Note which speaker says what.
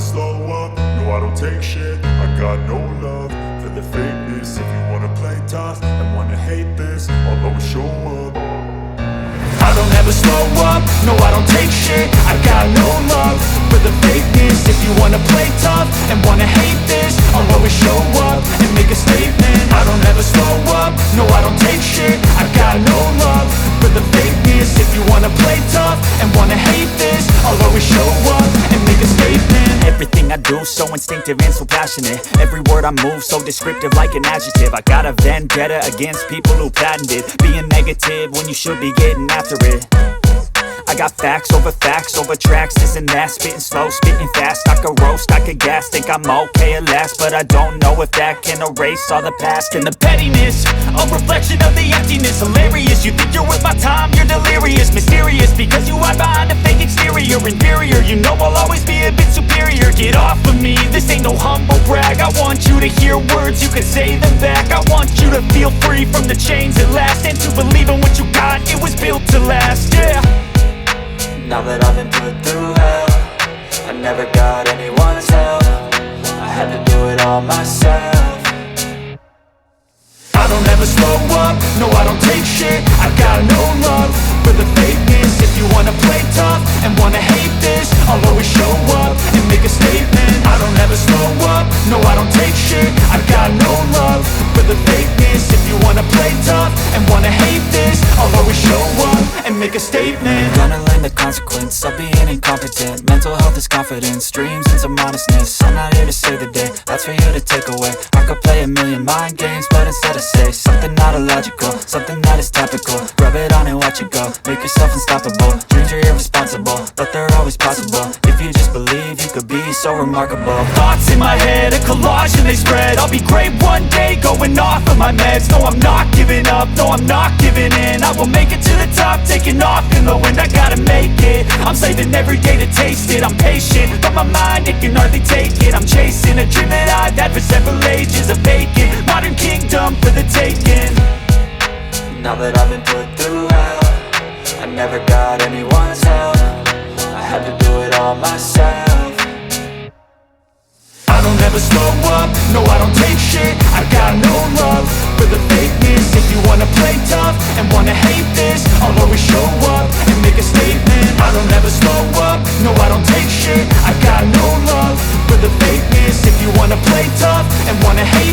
Speaker 1: slow up, no I don't take shit. I got no love for the fakeness. If you wanna play tough and wanna hate this, I'll always show up. I don't ever slow up, no I don't take shit. I got no love for the fakeness. If you wanna play tough and wanna hate this, I'll always show up and make a statement. I don't ever slow up, no I don't take shit. I got no love for the fakeness. If you wanna play tough and wanna hate this, I'll always show up and make a statement.
Speaker 2: Everything I do so instinctive and so passionate. Every word I move so descriptive like an adjective. I got a vendetta against people who patented being negative when you should be getting after it. I got facts over tracks, this and that. Spitting slow, spitting fast, I could roast, I could gas. Think I'm okay at last, but I don't know if that can erase all the past. And the pettiness, a reflection of the emptiness. Hilarious, you think you're worth my time, you're delirious. Mysterious, because you hide behind a fake exterior. Inferior, you know I'll always be a bit superior. Get off of me, this ain't no humble brag. I want you to hear words, you can say them back. I want you to feel free from the chains at last, and to believe in what you got, it was built to last, yeah.
Speaker 3: Now that I've been put through hell, I never got anyone's help. I had to do it all myself.
Speaker 1: I don't ever slow up, no I don't take shit. I got no love for the fakeness. If you wanna play tough and wanna hate this, I'll always show up and make a statement. I don't ever slow up, no I don't take shit. I got no love for the fakeness. If you wanna play tough and wanna hate this, I'll always show up and make a statement.
Speaker 3: Gonna learn the consequence of being incompetent. Mental health is confidence, dreams and some honestness. I'm not here to save the day, that's for you to take away. I could play a million mind games, but instead I say something not illogical, something that is topical. Rub it on and watch it go, make yourself unstoppable. Dreams are irresponsible, but they're always possible. If you just believe, you could be so remarkable.
Speaker 2: Thoughts in my head, a collage and they spread. I'll be great one day, going off of my meds. No, I'm not giving up, no, I'm not giving in. I will make it to the top, taking off in the wind. I gotta make it, I'm saving every day to taste it. I'm patient, but my mind, it can hardly take it. I'm chasing a dream that I've had for several ages. A vacant, modern kingdom for the taking.
Speaker 3: Now that I've been put through hell, I never got anyone's help. I had to do it all myself.
Speaker 1: I don't ever slow up, no I don't take shit. I got no love for the fakeness. If you wanna play tough and wanna hate this, I'll always show up and make a statement. I don't ever slow up, no I don't take shit. I got no love for the fakeness. If you wanna play tough and wanna hate